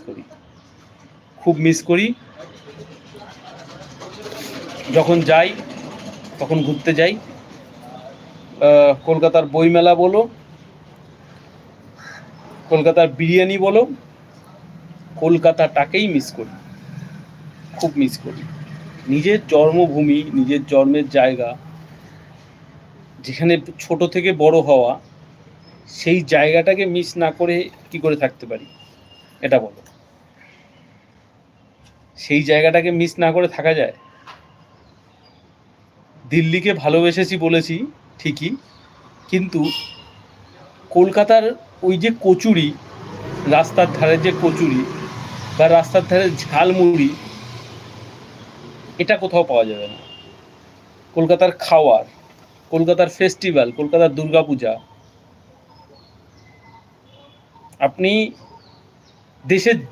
করি, খুব মিস করি। যখন যাই তখন ঘুরতে যাই, কলকাতার বইমেলা বলো, কলকাতার বিরিয়ানি বলো, কলকাতাটাকেই মিস করি, খুব মিস করি। নিজের জন্মভূমি, নিজের জন্মের জায়গা, যেখানে ছোট থেকে বড় হওয়া, সেই জায়গাটাকে মিস না করে কি করে থাকতে পারি এটা বলো? সেই জায়গাটাকে মিস না করে থাকা যায়? দিল্লিকে ভালোবেসেছি বলেছি ঠিকই, কিন্তু কলকাতার ওই যে কচুরি, রাস্তার ধারে যে কচুরি বা রাস্তার ধারে ঝালমুড়ি, এটা কোথাও পাওয়া যাবে না। কলকাতার খাওয়ার, কলকাতার ফেস্টিভ্যাল, কলকাতার দুর্গাপূজা, আপনি দেশের